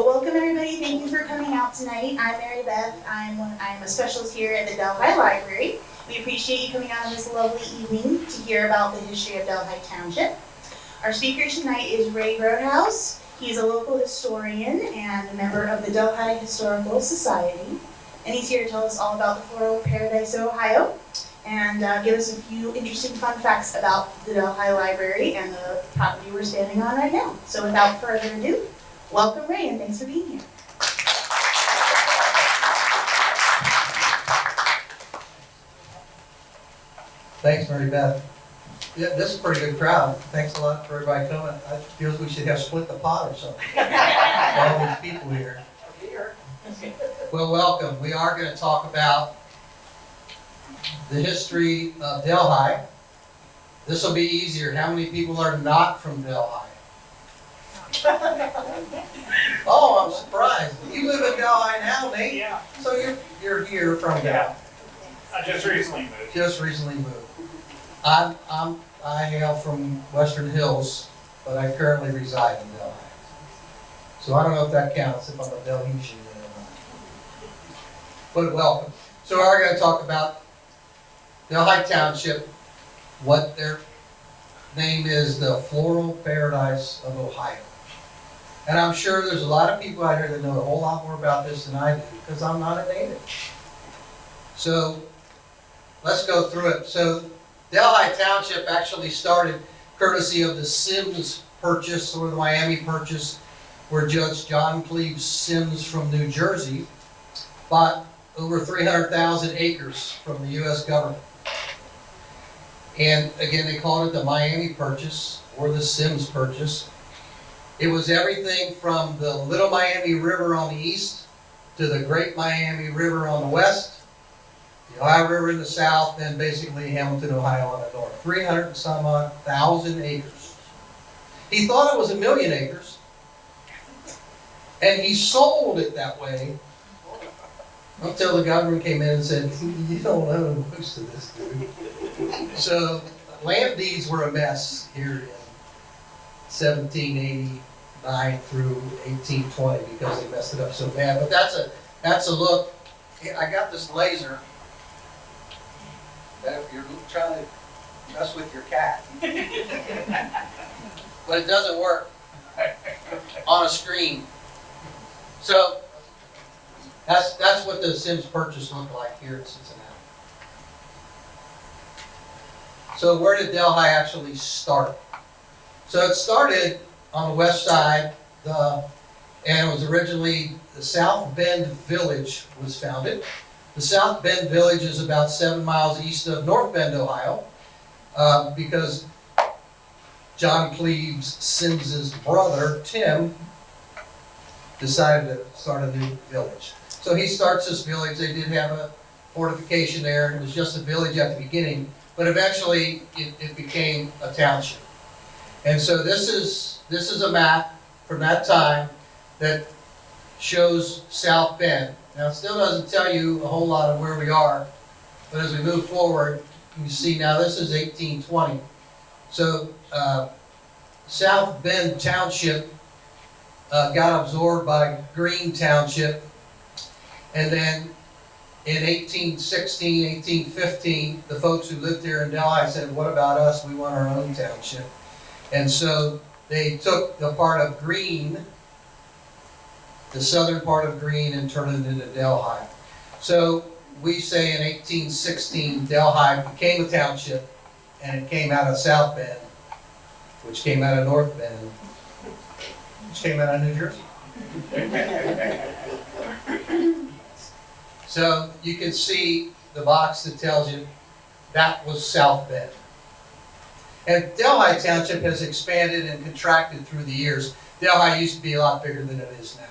Well, welcome everybody. Thank you for coming out tonight. I'm Mary Beth. I'm a specialist here at the Delhi Library. We appreciate you coming out on this lovely evening to hear about the history of Delhi Township. Our speaker tonight is Ray Grothaus. He's a local historian and a member of the Delhi Historical Society. And he's here to tell us all about the Floral Paradise of Ohio and give us a few interesting fun facts about the Delhi Library and the property we're standing on right now. So without further ado, welcome Ray, and thanks for being here. Thanks, Mary Beth. Yeah, this is a pretty good crowd. Thanks a lot for everybody coming. I feel we should have split the pot or something. All these people here. Well, welcome. We are going to talk about the history of Delhi. This will be easier. How many people are not from Delhi? Oh, I'm surprised. You live in Delhi now, Nate? Yeah. So you're here from Delhi? Yeah. I just recently moved. Just recently moved. I hail from Western Hills, but I currently reside in Delhi. So I don't know if that counts, if I'm a Delhetian or not. But welcome. So we're going to talk about Delhi Township, what their name is, the Floral Paradise of Ohio. And I'm sure there's a lot of people out here that know a whole lot more about this than I do, because I'm not a native. So let's go through it. So Delhi Township actually started courtesy of the Sims Purchase, or the Miami Purchase, where Judge John Cleves Sims from New Jersey bought over 300,000 acres from the U.S. government. And again, they called it the Miami Purchase or the Sims Purchase. It was everything from the Little Miami River on the east to the Great Miami River on the west, the Ohio River in the south, and basically Hamilton, Ohio on the north. 300 and some odd thousand acres. He thought it was 1 million acres, and he sold it that way until the government came in and said, "You don't own most of this, dude." So land deeds were a mess here in 1789 through 1820 because they messed it up so bad. But that's a look. I got this laser that if you're trying to mess with your cat, but it doesn't work on a screen. So that's what the Sims Purchase looked like here in Cincinnati. So where did Delhi actually start? So it started on the west side, and it was originally the South Bend Village was founded. The South Bend Village is about 7 miles east of North Bend, Ohio, because John Cleves Sims's brother, Tim, decided to start a new village. So he starts this village. They did have a fortification there. It was just a village at the beginning, but eventually it became a township. And so this is a map from that time that shows South Bend. Now it still doesn't tell you a whole lot of where we are, but as we move forward, you see now this is 1820. So South Bend Township got absorbed by Green Township, and then in 1816, 1815, the folks who lived here in Delhi said, "What about us? We want our own township." And so they took the part of Green, the southern part of Green, and turned it into Delhi. So we say in 1816, Delhi became a township, and it came out of South Bend, which came out of North Bend, which came out of New Jersey. So you can see the box that tells you that was South Bend. And Delhi Township has expanded and contracted through the years. Delhi used to be a lot bigger than it is now.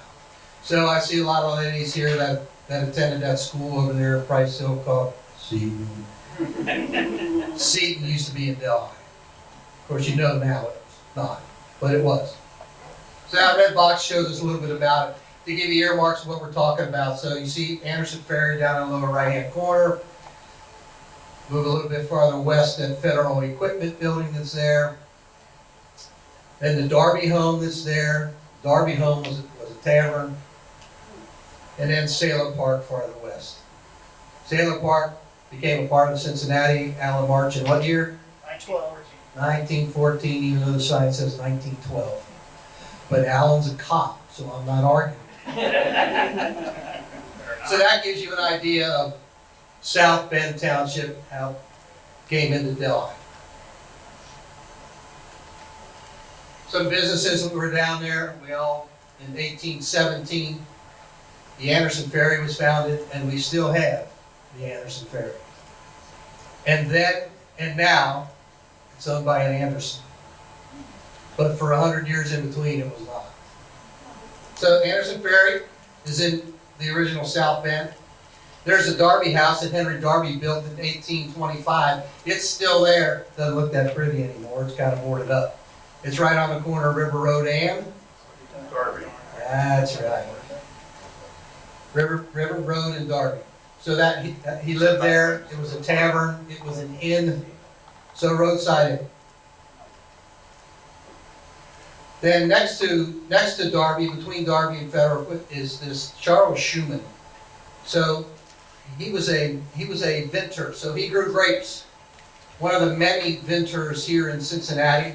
So I see a lot of ladies here that attended that school over there at Price Hill called Seton. Seton used to be in Delhi. Of course, you know now it's not, but it was. So that red box shows us a little bit about it to give you earmarks of what we're talking about. So you see Anderson Ferry down in the lower right-hand corner. Move a little bit farther west, that Federal Equipment Building that's there. Then the Darby home that's there. Darby home was a tavern, and then Salem Park farther west. Salem Park became a part of Cincinnati, Allen March in what year? 1914, even though the sign says 1912. But Allen's a cop, so I'm not arguing. So that gives you an idea of South Bend Township, how it came into Delhi. Some businesses that were down there, in 1817, the Anderson Ferry was founded, and we still have the Anderson Ferry. And then, and now, it's owned by an Anderson. But for 100 years in between, it was not. So Anderson Ferry is in the original South Bend. There's a Darby house that Henry Darby built in 1825. It's still there. Doesn't look that pretty anymore. It's kind of boarded up. It's right on the corner of River Road and Darby. That's right. River Road and Darby. So that he lived there. It was a tavern. It was an inn. So roadside inn. Then next to Darby, between Darby and Federal, is this Charles Schumann. So he was a vintner. So he grew grapes. One of the many vintners here in Cincinnati.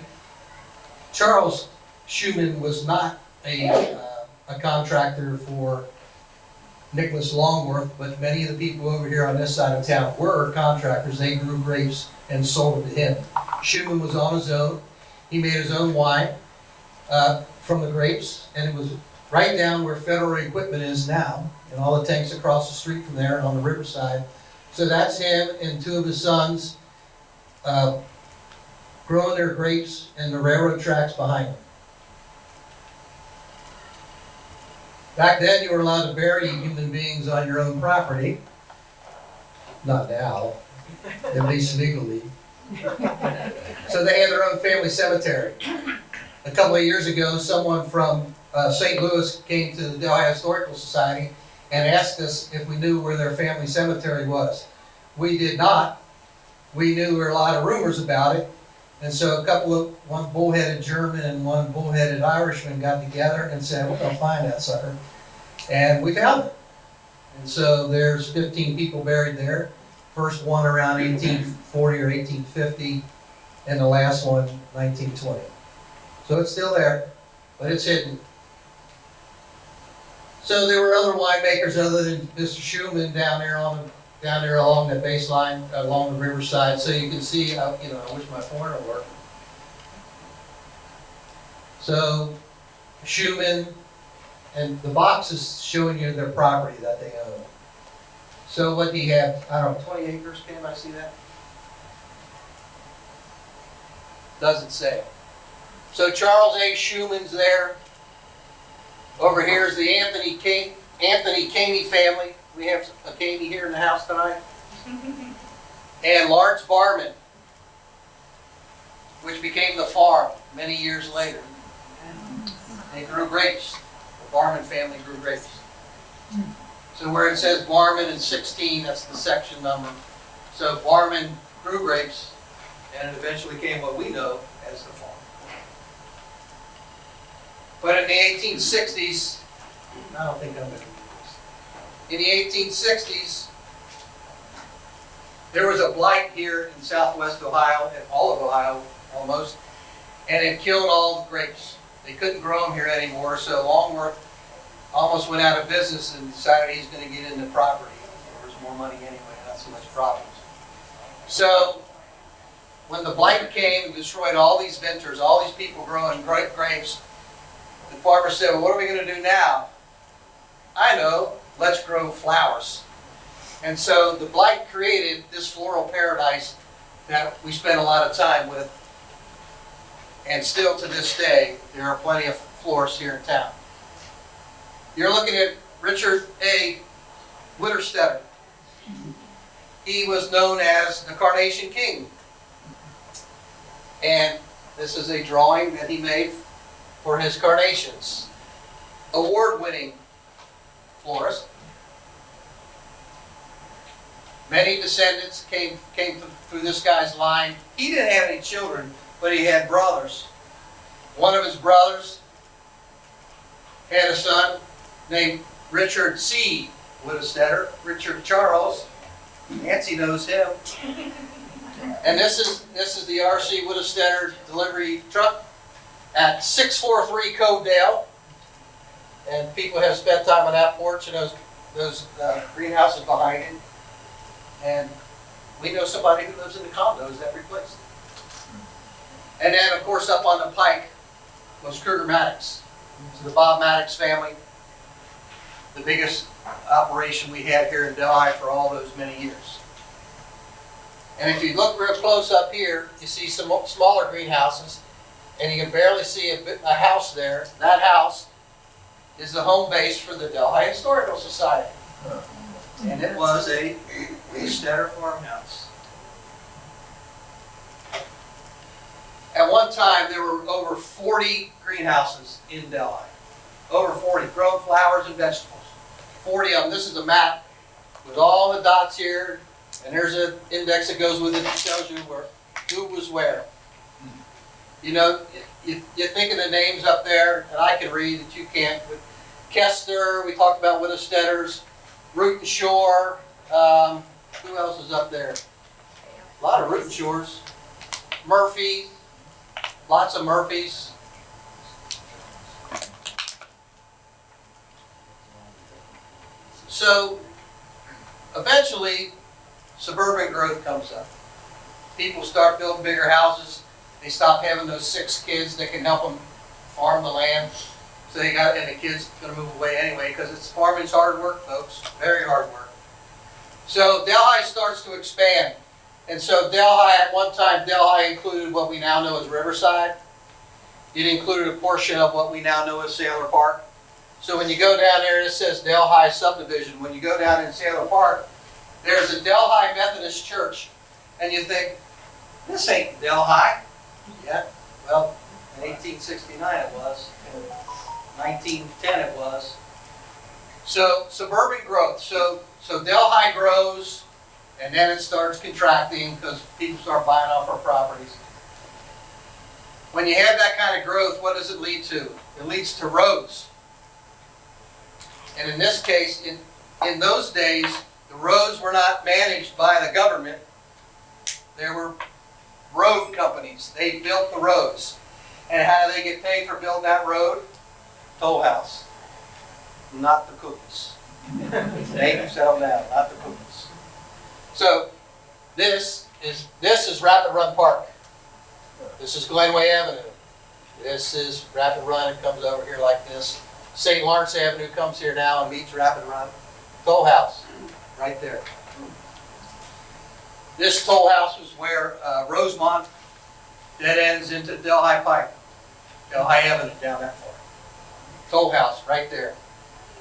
Charles Schumann was not a contractor for Nicholas Longworth, but many of the people over here on this side of town were contractors. They grew grapes and sold them to him. Schumann was on his own. He made his own wine from the grapes, and it was right down where Federal Equipment is now, and all the tanks across the street from there on the riverside. So that's him and two of his sons growing their grapes and the railroad tracks behind them. Back then, you were allowed to bury human beings on your own property. Not now, at least legally. So they had their own family cemetery. A couple of years ago, someone from St. Louis came to the Delhi Historical Society and asked us if we knew where their family cemetery was. We did not. We knew there were a lot of rumors about it. And so one bullheaded German and one bullheaded Irishman got together and said, we're gonna find that sucker. And we found it. And so there's 15 people buried there. First one around 1840 or 1850, and the last one 1920. So it's still there, but it's hidden. So there were other winemakers other than Mr. Schumann down there along the baseline, along the riverside. So you can see, I wish my pointer worked. So Schumann, and the box is showing you their property that they own. So what do you have? I don't know, 20 acres, can I see that? Doesn't say. So Charles A. Schumann's there. Over here is the Anthony Caney family. We have a Caney here in the house tonight. And Lawrence Barman, which became the farm many years later. They grew grapes. The Barman family grew grapes. So where it says Barman in 16, that's the section number. So Barman grew grapes, and it eventually became what we know as the farm. But in the 1860s, I don't think I'm going to do this. In the 1860s, there was a blight here in southwest Ohio, and all of Ohio almost, and it killed all the grapes. They couldn't grow them here anymore, so Longworth almost went out of business and decided he's going to get into property. There was more money anyway, not so much problems. So when the blight came and destroyed all these vintners, all these people growing grapes, the farmer said, well, what are we going to do now? I know, let's grow flowers. And so the blight created this floral paradise that we spent a lot of time with. And still to this day, there are plenty of florists here in town. You're looking at Richard A. Witterstetter. He was known as the Carnation King. And this is a drawing that he made for his carnations. Award-winning florist. Many descendants came through this guy's line. He didn't have any children, but he had brothers. One of his brothers had a son named Richard C. Whittastetter, Richard Charles. Nancy knows him. And this is the R.C. Whittastetter delivery truck at 643 Codedale. And people have spent time on that porch and those greenhouses behind it. And we know somebody who lives in the condos that replaced it. And then, of course, up on the pike was Kruger Maddox. So the Bob Maddox family, the biggest operation we had here in Delhi for all those many years. And if you look real close up here, you see some smaller greenhouses, and you can barely see a house there. That house is the home base for the Delhi Historical Society. And it was a Whittastetter farmhouse. At one time, there were over 40 greenhouses in Delhi. Over 40, growing flowers and vegetables. 40 of them. This is a map with all the dots here, and there's an index that goes with it that tells you who was where. You know, you think of the names up there, and I can read that you can't. But Kester, we talked about Whittastetters, Root and Shore. Who else is up there? A lot of Root and Shores. Murphy, lots of Murphys. So, eventually, suburban growth comes up. People start building bigger houses. They stop having those 6 kids that can help them farm the land. So and the kids are going to move away anyway because farming's hard work, folks. Very hard work. So Delhi starts to expand. And so Delhi, at one time, Delhi included what we now know as Riverside. It included a portion of what we now know as Sailor Park. So when you go down there, it says Delhi subdivision. When you go down in Sailor Park, there's a Delhi Methodist church. And you think, this ain't Delhi. Yeah, well, in 1869 it was. In 1910 it was. So suburban growth. So Delhi grows, and then it starts contracting because people start buying off our properties. When you have that kind of growth, what does it lead to? It leads to roads. And in this case, in those days, the roads were not managed by the government. There were road companies. They built the roads. And how do they get paid for building that road? Toll house. Not the cookies. They settle down, not the cookies. So this is Rapid Run Park. This is Glenway Avenue. This is Rapid Run. It comes over here like this. St. Lawrence Avenue comes here now and meets Rapid Run. Toll house, right there. This toll house was where Rosemont dead ends into Delhi Pike. Delhi Avenue down that far. Toll house, right there.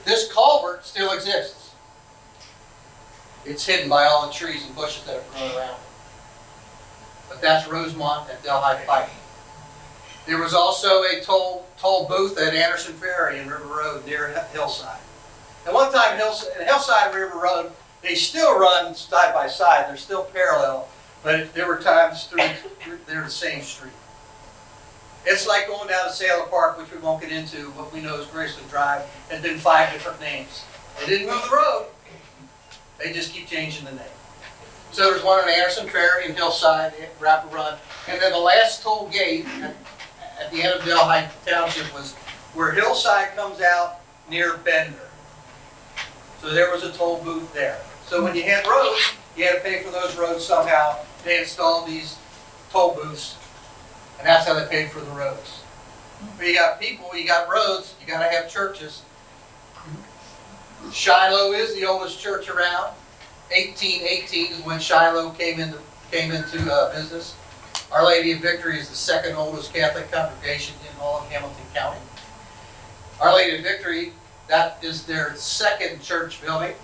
This culvert still exists. It's hidden by all the trees and bushes that have grown around it. But that's Rosemont and Delhi Pike. There was also a toll booth at Anderson Ferry and River Road near Hillside. At one time, Hillside and River Road, they still run side by side. They're still parallel, but there were times they're the same street. It's like going down to Sailor Park, which we won't get into. What we know is Graceland Drive has been 5 different names. They didn't move the road. They just keep changing the name. So there's one on Anderson Ferry and Hillside, Rapid Run. And then the last toll gate at the end of Delhi Township was where Hillside comes out near Bender. So there was a toll booth there. So when you had roads, you had to pay for those roads somehow. They installed these toll booths, and that's how they paid for the roads. But you got people, you got roads, you got to have churches. Shiloh is the oldest church around. 1818 is when Shiloh came into business. Our Lady of Victory is the second oldest Catholic congregation in all of Hamilton County. Our Lady of Victory, that is their second church building.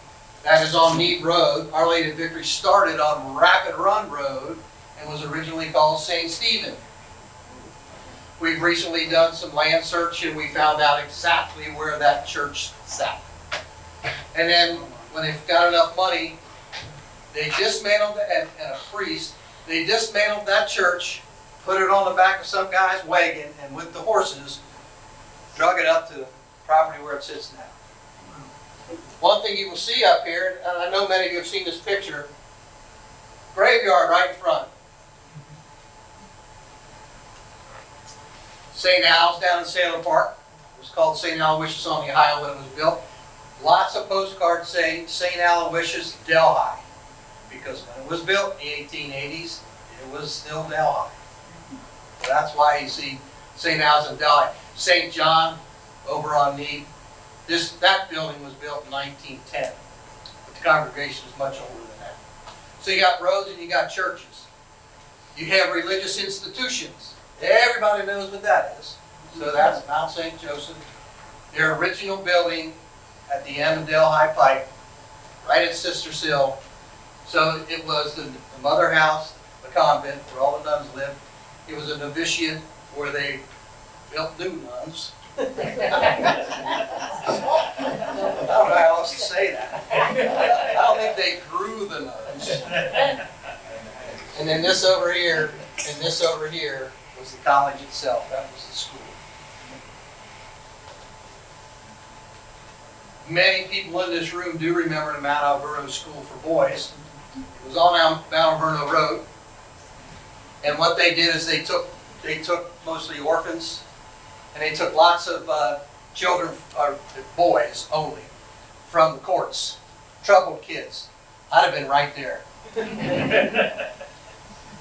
That is on Mead Road. Our Lady of Victory started on Rapid Run Road and was originally called St. Stephen. We've recently done some land search and we found out exactly where that church sat. And then when they've got enough money, they dismantled and a priest, they dismantled that church, put it on the back of some guy's wagon, and with the horses, drug it up to property where it sits now. One thing you will see up here, and I know many of you have seen this picture, graveyard right in front. St. Al's down in Salem Park. It was called St. Aloysius on the Ohio when it was built. Lots of postcards say St. Aloysius Delhi, because when it was built in the 1880s, it was still Delhi. So that's why you see St. Al's in Delhi. St. John over on Mead. That building was built in 1910, but the congregation is much older than that. So you got roads and you got churches. You have religious institutions. Everybody knows what that is. So that's Mount St. Joseph, their original building at the end of Delhi Pike, right at Sister's Hill. So it was the mother house, the convent where all the nuns lived. It was a novitiate where they built new nuns. I don't know how else to say that. I don't think they grew the nuns. And then this over here, and this over here was the college itself. That was the school. Many people in this room do remember the Mount Alverno School for Boys. It was on Mount Alverno Road. And what they did is they took mostly orphans, and they took lots of children, or boys only, from the courts. Troubled kids. I'd have been right there.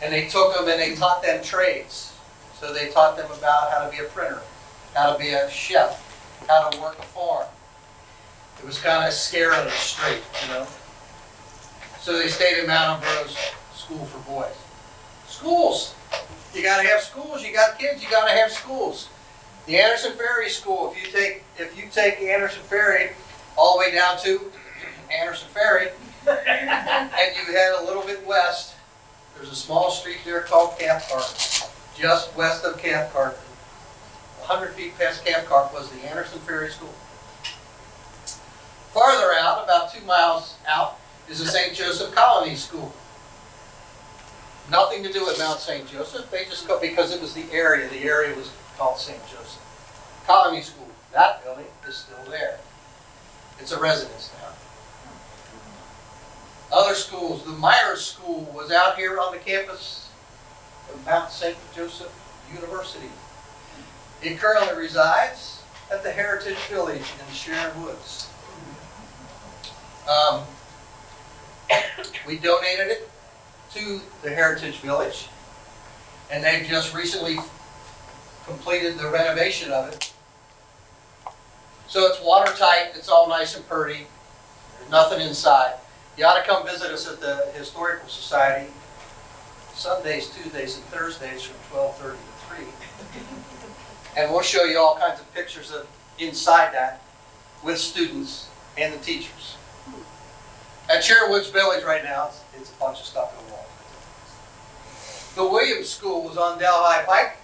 And they took them and they taught them trades. So they taught them about how to be a printer, how to be a chef, how to work a farm. It was kind of scare them straight, you know. So they stayed in Mount Alverno's School for Boys. Schools. You got to have schools. You got kids. You got to have schools. The Anderson Ferry School. If you take Anderson Ferry all the way down to Anderson Ferry, and you head a little bit west, there's a small street there called Cathcart, just west of Cathcart. 100 feet past Cathcart was the Anderson Ferry School. Farther out, about 2 miles out, is the St. Joseph Colony School. Nothing to do with Mount St. Joseph. They just go because it was the area. The area was called St. Joseph. Colony School. That building is still there. It's a residence now. Other schools. The Myers School was out here on the campus of Mount St. Joseph University. It currently resides at the Heritage Village in Sharon Woods. We donated it to the Heritage Village, and they've just recently completed the renovation of it. So it's watertight, it's all nice and pretty, there's nothing inside. You ought to come visit us at the Historical Society Sundays, Tuesdays, and Thursdays from 12:30 to 3. And we'll show you all kinds of pictures of inside that with students and the teachers. At Sherwood's Village right now, it's a bunch of stuff in the wall. The Williams School was on Delhi Pike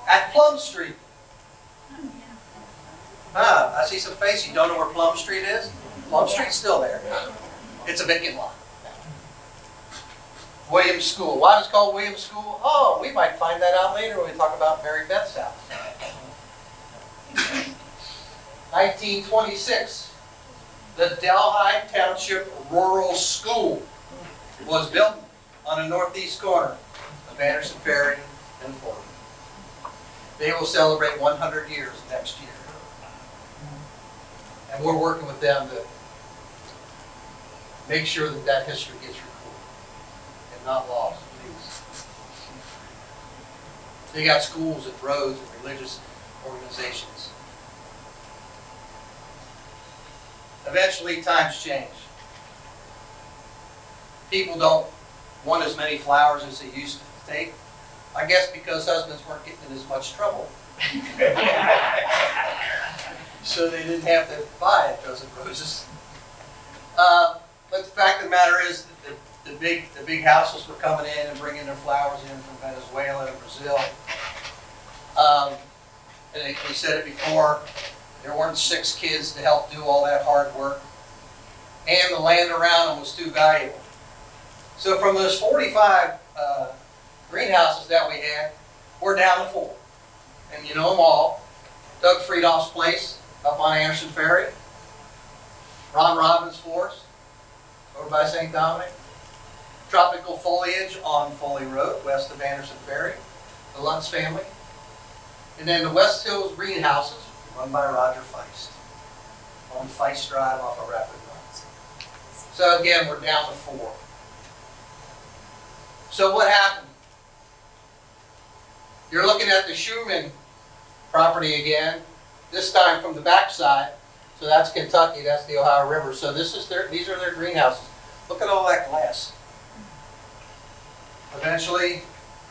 at Plum Street. I see some faces. You don't know where Plum Street is? Plum Street's still there. It's a vacant lot. Williams School. Why is it called Williams School? Oh, we might find that out later when we talk about Mary Beth's house. 1926. The Delhi Township Rural School was built on the northeast corner of Anderson Ferry and Ford. They will celebrate 100 years next year. And we're working with them to make sure that that history gets recorded and not lost, please. They got schools and roads and religious organizations. Eventually, times change. People don't want as many flowers as they used to take. I guess because husbands weren't getting in as much trouble. So they didn't have to buy a dozen roses. But the fact of the matter is that the big houses were coming in and bringing their flowers in from Venezuela and Brazil. And we said it before, there weren't 6 kids to help do all that hard work. And the land around them was too valuable. So from those 45 greenhouses that we had, we're down to 4. And you know them all. Doug Friedhoff's place up on Anderson Ferry. Ron Robbins Forest over by St. Dominic. Tropical foliage on Foley Road, west of Anderson Ferry, the Lutz family. And then the West Hills greenhouses, run by Roger Feist, on Feist Drive off of Rapid Run. So again, we're down to 4. So what happened? You're looking at the Schumann property again, this time from the backside. So that's Kentucky, that's the Ohio River. So these are their greenhouses. Look at all that glass. Eventually,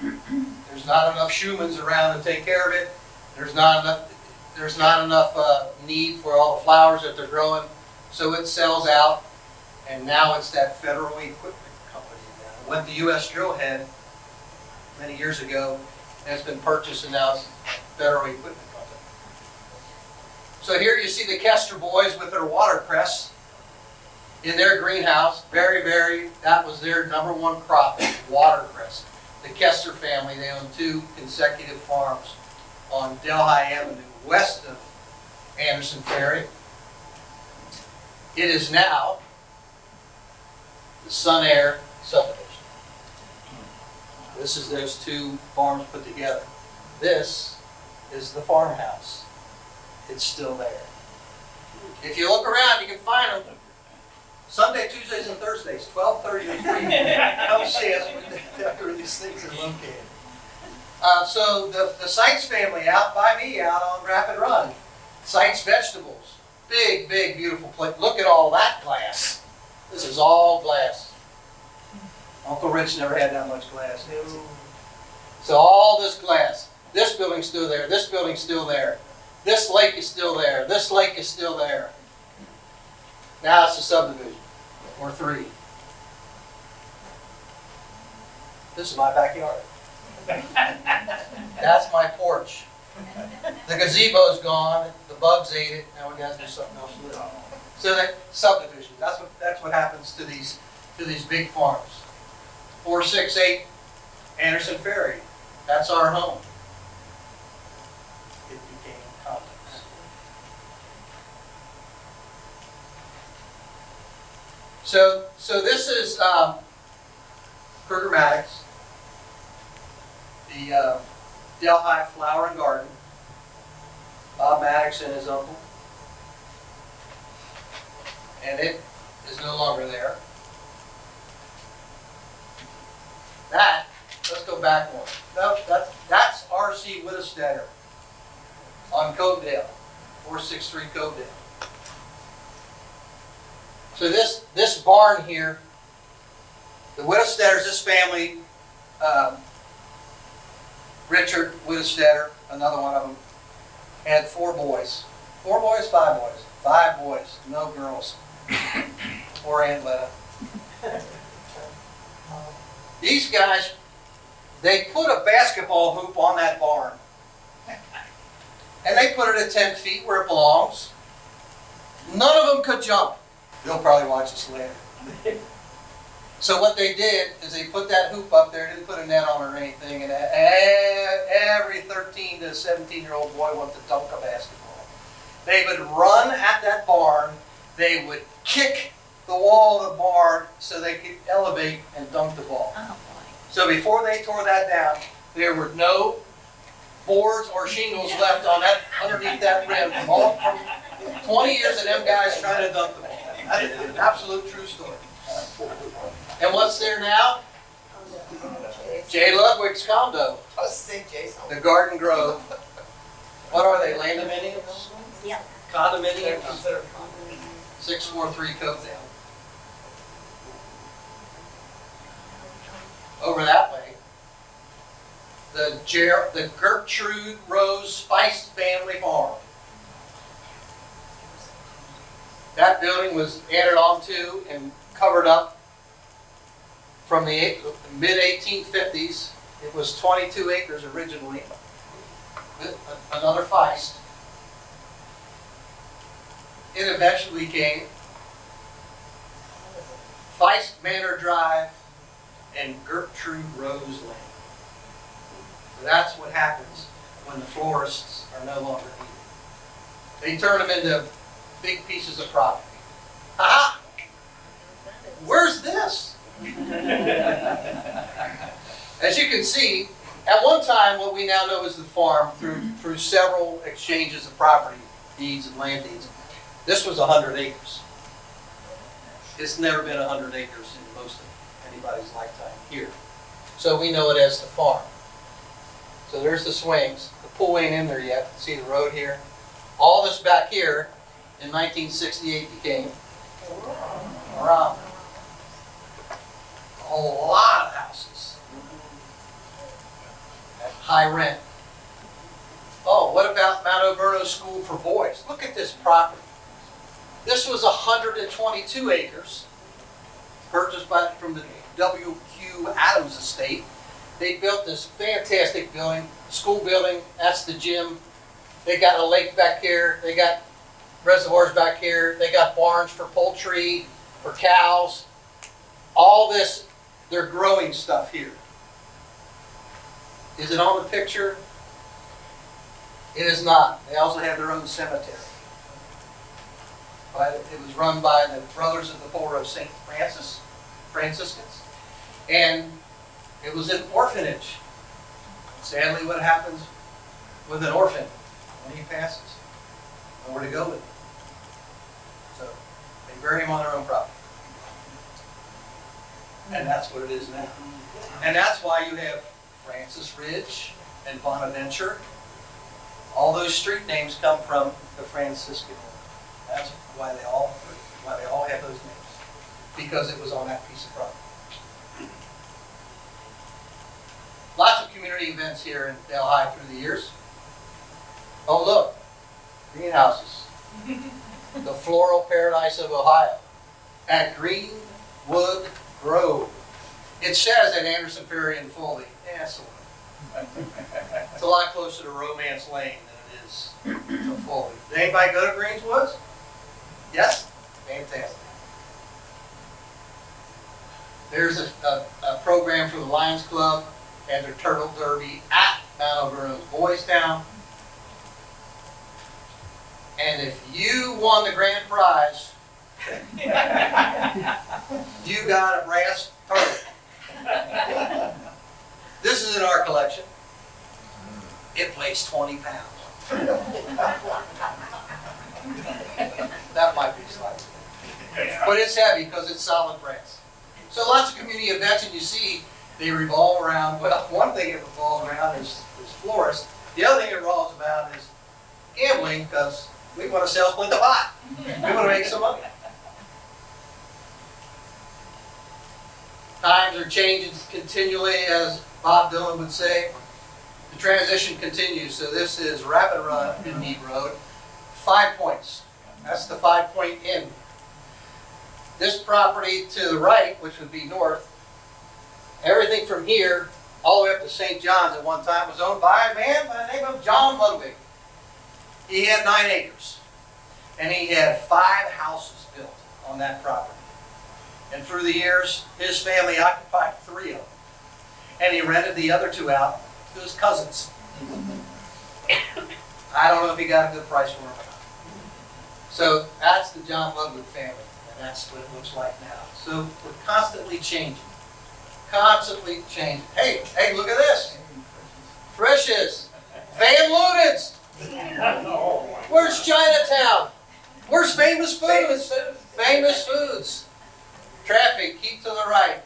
there's not enough Schumanns around to take care of it. There's not enough need for all the flowers that they're growing. So it sells out, and now it's that Federal Equipment Company. Now, it went to U.S. Drillhead many years ago, and it's been purchased, and now it's Federal Equipment Company. So here you see the Kester boys with their watercress in their greenhouse. That was their #1 crop, watercress. The Kester family, they own 2 consecutive farms on Delhi Avenue, west of Anderson Ferry. It is now the Sun Air subdivision. This is those 2 farms put together. This is the farmhouse. It's still there. If you look around, you can find them. Sunday, Tuesdays, and Thursdays, 12:30 to 3. Come see us where these things are located. So the Seitz family out by me, out on Rapid Run. Seitz Vegetables. Big, beautiful place. Look at all that glass. This is all glass. Uncle Rich never had that much glass. So all this glass. This building's still there. This building's still there. This lake is still there. This lake is still there. Now it's a subdivision, or 3. This is my backyard. That's my porch. The gazebo's gone. The bugs ate it. Now we got to do something else with it. So that subdivision. That's what happens to these big farms. 468 Anderson Ferry. That's our home. It became a complex. So this is Kruger Maddox, the Delhi Flower and Garden. Bob Maddox and his uncle. And it is no longer there. Let's go back one. No, that's R.C. Wittestetter on Cobedale, 463 Cobedale. So this barn here, the Wittestetters, this family, Richard Wittestetter, another one of them, had 4 boys. 4 boys, 5 boys. 5 boys, no girls. Poor Aunt Letta. These guys, they put a basketball hoop on that barn. And they put it at 10 feet where it belongs. None of them could jump. They'll probably watch this later. So what they did is they put that hoop up there, didn't put a net on it or anything, and every 13 to 17-year-old boy wanted to dunk a basketball. They would run at that barn, they would kick the wall of the barn so they could elevate and dunk the ball. Oh, boy. So before they tore that down, there were no boards or shingles left on that, underneath that rim from 20 years of them guys trying to dunk the ball. That is an absolute true story. And what's there now? J. Ludwig's condo. The Garden Grove. What are they, condominiums? Yeah. Condominiums? 643 Cobedale. Over that way, the Gertrude Rose Feist family farm. That building was added on to and covered up from the mid-1850s. It was 22 acres originally. Another Feist. It eventually became Feist Manor Drive and Gertrude Rose Lane. So that's what happens when the florists are no longer needed. They turn them into big pieces of property. Aha! Where's this? As you can see, at one time, what we now know as the farm, through several exchanges of property deeds and land deeds, this was 100 acres. It's never been 100 acres in most of anybody's lifetime here. So we know it as the farm. So there's the swings. The pool ain't in there yet. See the road here? All this back here in 1968 became around a lot of houses at high rent. Oh, what about Mount Alverno School for Boys? Look at this property. This was 122 acres, purchased from the W.Q. Adams estate. They built this fantastic building, school building. That's the gym. They got a lake back here. They got reservoirs back here. They got barns for poultry, for cows. All this, they're growing stuff here. Is it on the picture? It is not. They also have their own cemetery. But it was run by the Brothers of the Poor of St. Franciscans. And it was an orphanage. Sadly, what happens with an orphan when he passes? Nowhere to go with him. So they bury him on their own property. And that's what it is now. And that's why you have Francis Ridge and Bonaventure. All those street names come from the Franciscan order. That's why they all have those names. Because it was on that piece of property. Lots of community events here in Delhi through the years. Oh look, greenhouses. The Floral Paradise of Ohio at Greenwood Grove. It says at Anderson Ferry and Foley. Yeah, sort of. It's a lot closer to Romance Lane than it is to Foley. Did anybody go to Greenswoods? Yes? Fantastic. There's a program for the Lions Club and their Turtle Derby at Mount Alverno's Boys Town. And if you won the grand prize, you got a brass turtle. This is in our collection. It weighs 20 pounds. That might be slightly. But it's heavy because it's solid brass. So lots of community events, and you see they revolve around, well, one thing it revolves around is florists. The other thing it revolves around is gambling, because we want to sell split the pot. We want to make some money. Times are changing continually, as Bob Dylan would say. The transition continues. So this is Rapid Run in Mead Road. 5 points. That's the 5-point inn. This property to the right, which would be north, everything from here all the way up to St. John's at one time was owned by a man by the name of John Ludwig. He had 9 acres. And he had 5 houses built on that property. And through the years, his family occupied 3 of them. And he rented the other 2 out to his cousins. I don't know if he got a good price for them or not. So that's the John Ludwig family, and that's what it looks like now. So we're constantly changing. Constantly changing. Hey, look at this. Frisch's. Van Luden's. Where's Chinatown? Where's Famous Foods? Famous Foods. Traffic, keep to the right.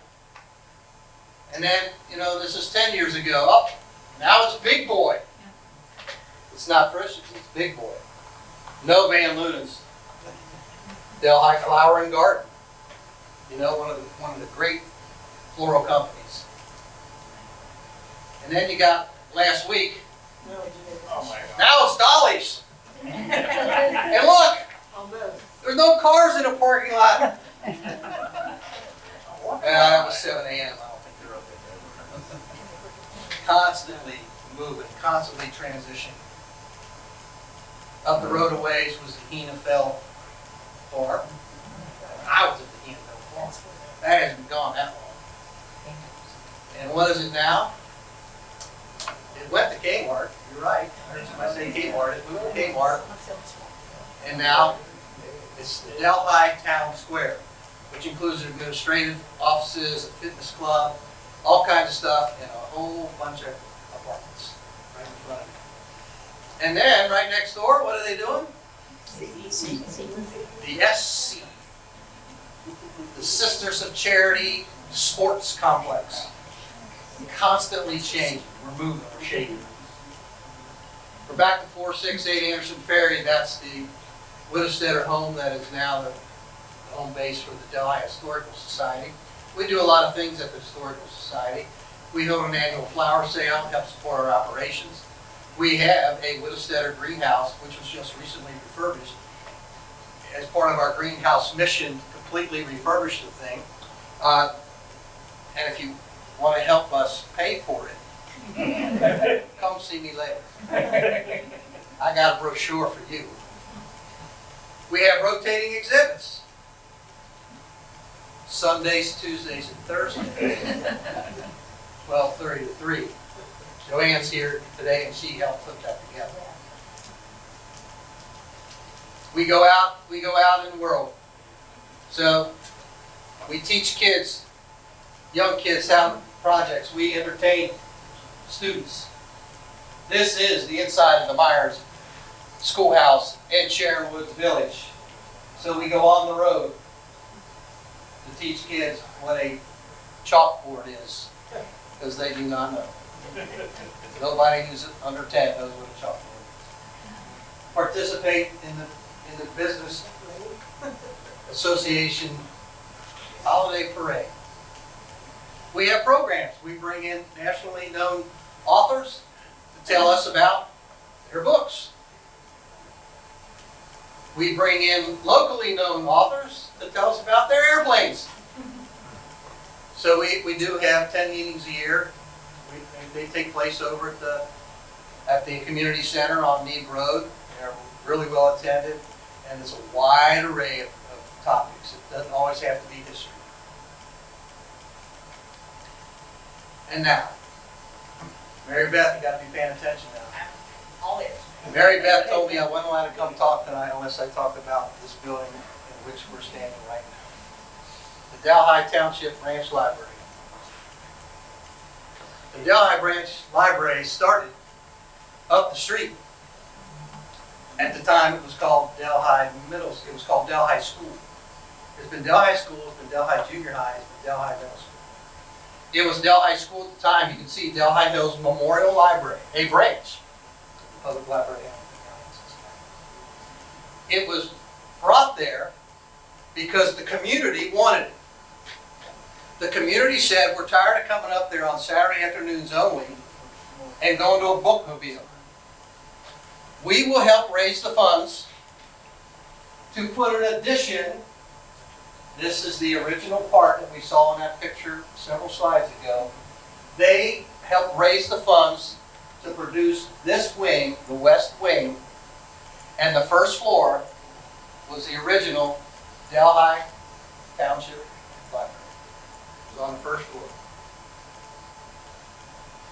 And then, this is 10 years ago. Oh, now it's Big Boy. It's not Frisch's, it's Big Boy. No Van Luden's. Delhi Flower and Garden. One of the great floral companies. And then you got last week. Oh my God. Now it's Dolly's. And look, there's no cars in the parking lot. That was 7 a.m. I don't think they're open. Constantly moving, constantly transitioning. Up the road a ways was the Heenafell farm. I was at the Heenafell farm. That hasn't been gone that long. And what is it now? It went to Kmart. You're right. Every time I say Kmart, it moved to Kmart. And now it's the Delhi Town Square, which includes administrative offices, a fitness club, all kinds of stuff, and a whole bunch of apartments right in front of it. And then right next door, what are they doing? The SC, the Sisters of Charity Sports Complex. Constantly changing. We're moving, we're shaking. We're back to 468 Anderson Ferry. That's the Widowstetter home that is now the home base for the Delhi Historical Society. We do a lot of things at the Historical Society. We hold an annual flower sale to help support our operations. We have a Widowstetter greenhouse, which was just recently refurbished. As part of our greenhouse mission, completely refurbished the thing. And if you want to help us pay for it, come see me later. I got a brochure for you. We have rotating exhibits. Sundays, Tuesdays, and Thursdays. 12:30 to 3. Joanne's here today and she helped put that together. We go out in the world. So we teach kids, young kids, how projects. We entertain students. This is the inside of the Myers Schoolhouse in Sharon Woods Village. So we go on the road to teach kids what a chalkboard is, because they do not know. Nobody who's under 10 knows what a chalkboard is. Participate in the Business Association Holiday Parade. We have programs. We bring in nationally known authors to tell us about their books. We bring in locally known authors to tell us about their airplanes. So we do have 10 meetings a year. They take place over at the community center on Mead Road. They're really well attended, and it's a wide array of topics. It doesn't always have to be history. And now, Mary Beth, you got to be paying attention now. Always. Mary Beth told me I wasn't allowed to come talk tonight unless I talk about this building in which we're standing right now. The Delhi Township Branch Library. The Delhi Branch Library started up the street. At the time it was called Delhi it was called Delhi School. There's been Delhi School, there's been Delhi Junior High, there's been Delhi Middle School. It was Delhi School at the time. You can see Delhi Hills Memorial Library, a branch of the public library. It was brought there because the community wanted it. The community said, we're tired of coming up there on Saturday afternoons only and going to a bookmobile. We will help raise the funds to put an addition. This is the original part that we saw in that picture several slides ago. They helped raise the funds to produce this wing, the west wing, and the first floor was the original Delhi Township Library. It was on the first floor.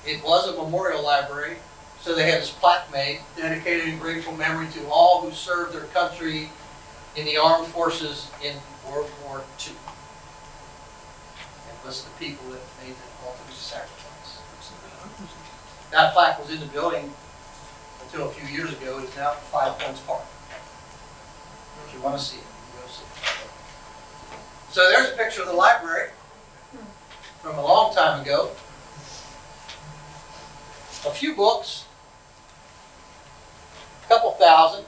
It was a memorial library, so they had this plaque made, dedicated in grateful memory to all who served their country in the armed forces in World War II. It was the people that made the ultimate sacrifice. That plaque was in the building until a few years ago. It is now at 5 Guns Park. If you want to see it, you can go see it. So there's a picture of the library from a long time ago. A few books, a couple thousand,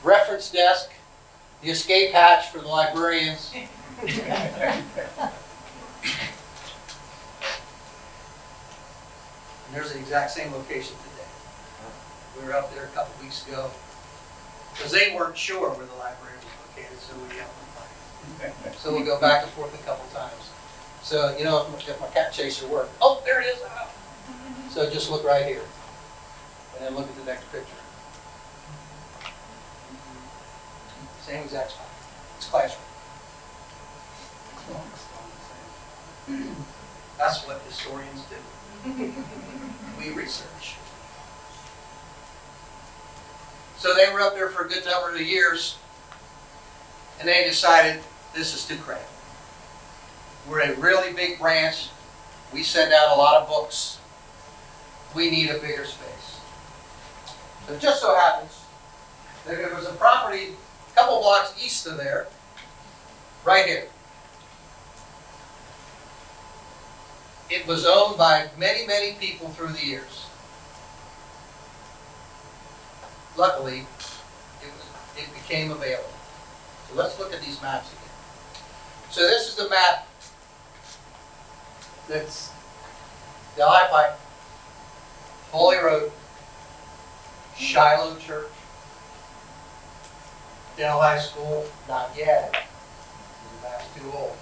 reference desk, the escape hatch for the librarians. And there's the exact same location today. We were up there a couple weeks ago because they weren't sure where the library was located, so we helped them find it. So we go back and forth a couple times. So, you know, if my cat chaser worked, oh, there it is. So just look right here, and then look at the next picture. Same exact spot. It's classroom. That's what historians do. We research. So they were up there for a good number of years, and they decided this is too cramped. We're a really big branch. We send out a lot of books. We need a bigger space. So it just so happens that there was a property a couple blocks east of there, right here. It was owned by many, many people through the years. Luckily, it became available. So let's look at these maps again. So this is the map that's Delhi Pike, Foley Road, Shiloh Church, Delhi School, not yet. The map's too old.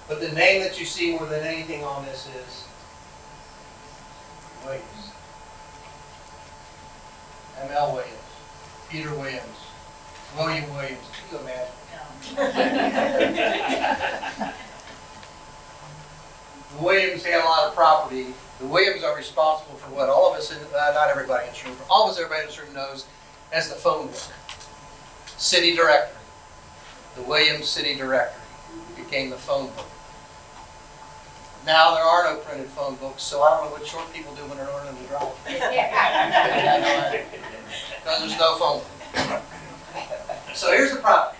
But the name that you see more than anything on this is Williams. M.L. Williams, Peter Williams, William Williams. Can you imagine? The Williams had a lot of property. The Williams are responsible for what all of us, not everybody in this room, almost everybody in this room knows as the phone book. City directory. The Williams City Directory became the phone book. Now there are no printed phone books, so I don't know what short people do when they're learning to drive. Because there's no phone book. So here's the property.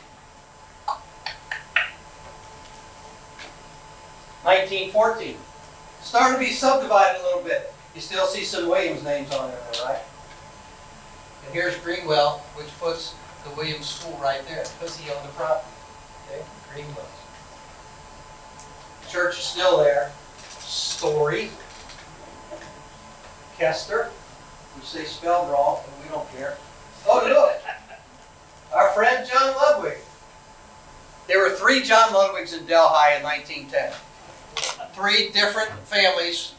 1914. Starting to be subdivided a little bit. You still see some Williams names on there, right? And here's Greenwell, which puts the Williams School right there, because he owned the property. Okay, Greenwell. Church is still there. Story. Kester, which they spelled wrong, but we don't care. Oh, look! Our friend John Ludwig. There were 3 John Ludwigs in Delhi in 1910. 3 different families,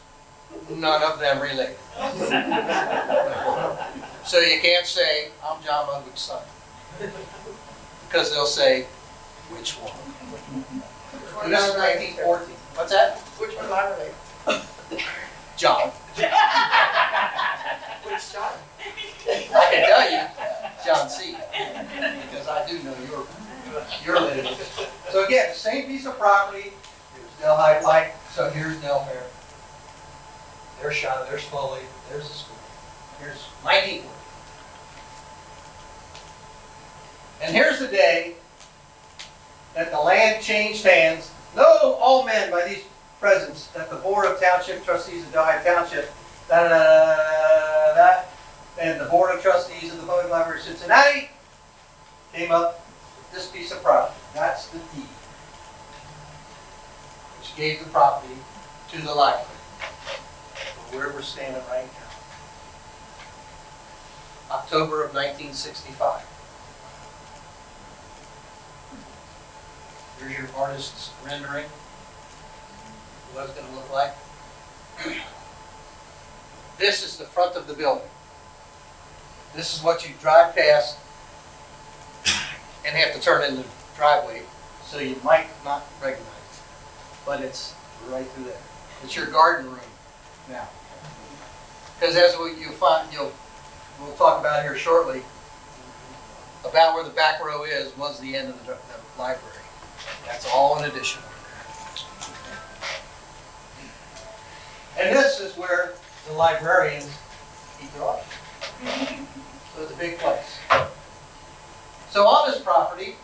none of them related. So you can't say, I'm John Ludwig's son. Because they'll say, which one? And this is 1914. What's that? Which one am I related? John. Which John? I can tell you, John C. Because I do know your lineage. So again, the same piece of property. There's Delhi Pike. So here's Delfair. There's Shiloh. There's Foley. There's the school. Here's 1940. And here's the day that the land changed hands. Know all men by these presents that the Board of Township Trustees of Delhi Township, and the Board of Trustees of the Public Library of Cincinnati came up with this piece of property. That's the deed, which gave the property to the library, where we're standing right now. October of 1965. Here's your artist's rendering of what it's going to look like. This is the front of the building. This is what you drive past and have to turn in the driveway, so you might not recognize it. But it's right through there. It's your garden room now. Because as you'll find, we'll talk about here shortly, about where the back row is was the end of the library. That's all in addition. And this is where the librarians keep their art. So it's a big place. So on this property,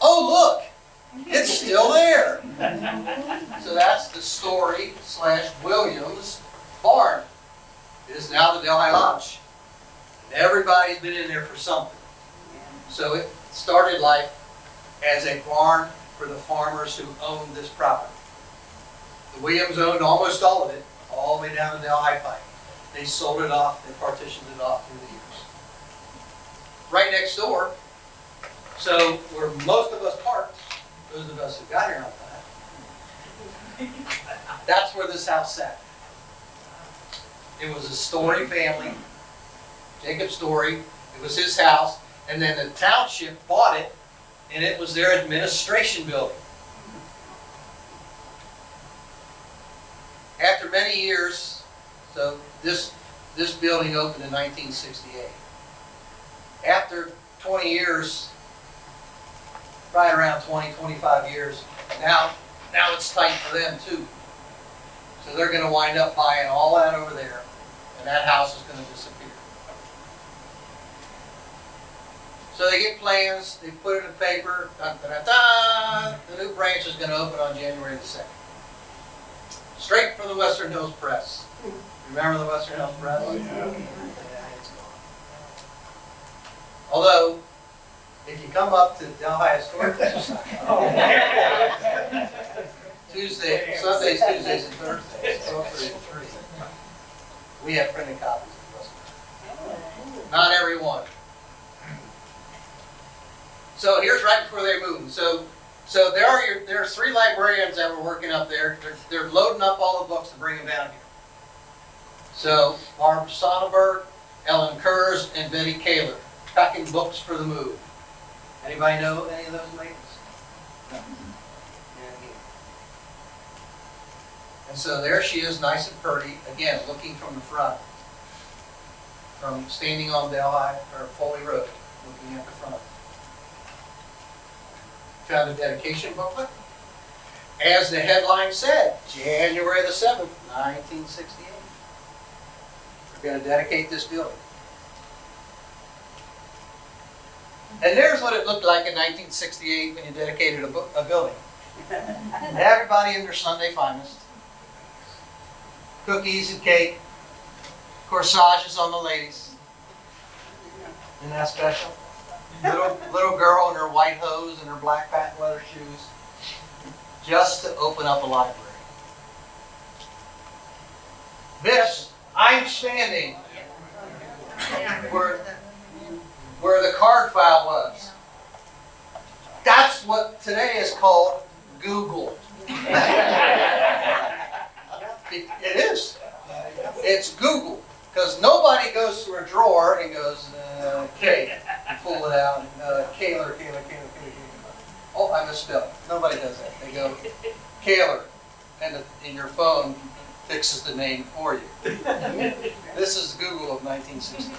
oh look, it's still there. So that's the Story / Williams barn. It is now the Delhi Lodge. Everybody's been in there for something. So it started life as a barn for the farmers who owned this property. The Williams owned almost all of it, all the way down to Delhi Pike. They sold it off, they partitioned it off through the years. Right next door, so where most of us parked, those of us who got here on time, that's where this house sat. It was a Story family, Jacob Story. It was his house, and then the township bought it, and it was their administration building. After many years, so this building opened in 1968. after 20 years, right around 20, 25 years, now it's tight for them too. So they're going to wind up buying all that over there, and that house is going to disappear. So they get plans, they put it in paper, dun, dun, dun, dun. The new branch is going to open on January the 2nd. Straight from the Western Hills Press. Remember the Western Hills Press? Oh, yeah. Yeah, it's gone. Although, if you come up to Delhi Historical Society, Sundays, Tuesdays, and Thursdays, 12:30 to 3, we have printed copies of the Western. Not every one. So here's right before they move. So there's 3 librarians that were working up there. They're loading up all the books to bring them down here. So Barb Sonnenberg, Ellen Kurz, and Betty Kaler, packing books for the move. Anybody know any of those ladies? No. And so there she is, nice and pretty, again, looking from the front, from standing on Delhi or Foley Road, looking at the front. Found a dedication booklet. As the headline said, January the 7th, 1968. We're going to dedicate this building. And there's what it looked like in 1968 when you dedicated a building. Everybody in their Sunday finest. Cookies and cake. Corsages on the ladies. Isn't that special? Little girl in her white hose and her black patent leather shoes. Just to open up a library. This, I'm standing where the card file was. That's what today is called Google. It is. It's Google. Because nobody goes to a drawer and goes, K, and pull it out, Kaler. Oh, I misspelled. Nobody does that. They go, Kaler, and your phone fixes the name for you. This is Google of 1960.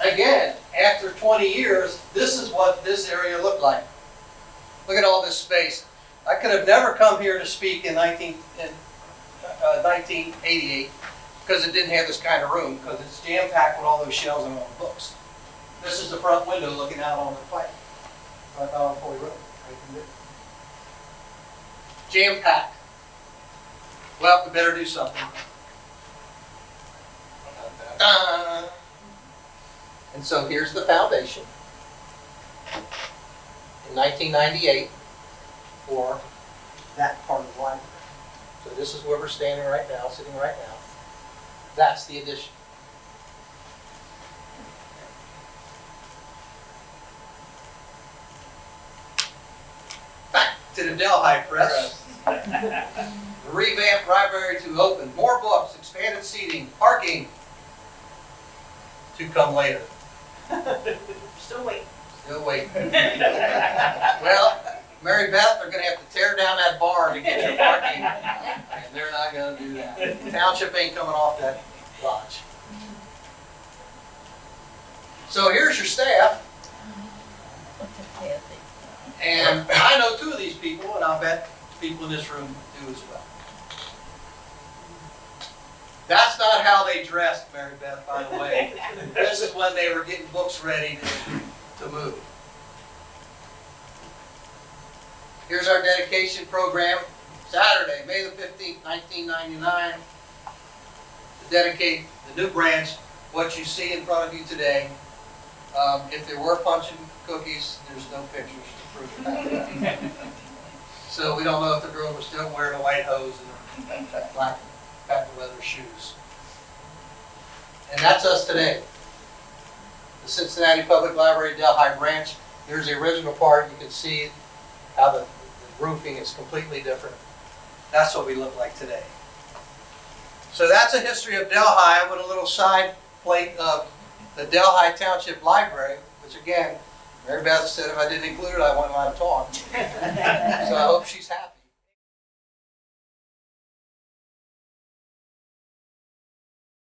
Again, after 20 years, this is what this area looked like. Look at all this space. I could have never come here to speak in 1988 because it didn't have this kind of room, because it's jam-packed with all those shelves and all the books. This is the front window looking out on the pike. Right out on Foley Road. Jam-packed. Well, we better do something. And so here's the foundation in 1998 for that part of the library. So this is where we're standing right now, sitting right now. That's the addition. Back to the Delhi Press. The revamped library to open. More books, expanded seating, parking. To come later. Still waiting. Still waiting. Well, Mary Beth, they're going to have to tear down that barn to get your parking, and they're not going to do that. The township ain't coming off that lodge. So here's your staff, and I know 2 of these people, and I'll bet people in this room do as well. That's not how they dressed, Mary Beth, by the way. This is when they were getting books ready to move. Here's our dedication program. Saturday, May the 15th, 1999. To dedicate the new branch, what you see in front of you today. If there were punch and cookies, there's no pictures to prove that. So we don't know if the girl was still wearing a white hose and black patent leather shoes. And that's us today. The Cincinnati Public Library Delhi Branch. Here's the original part. You can see how the roofing is completely different. That's what we look like today. So that's a history of Delhi with a little side plate of the Delhi Township Library, which again, Mary Beth said if I didn't include it, I wouldn't want to talk. So I hope she's happy.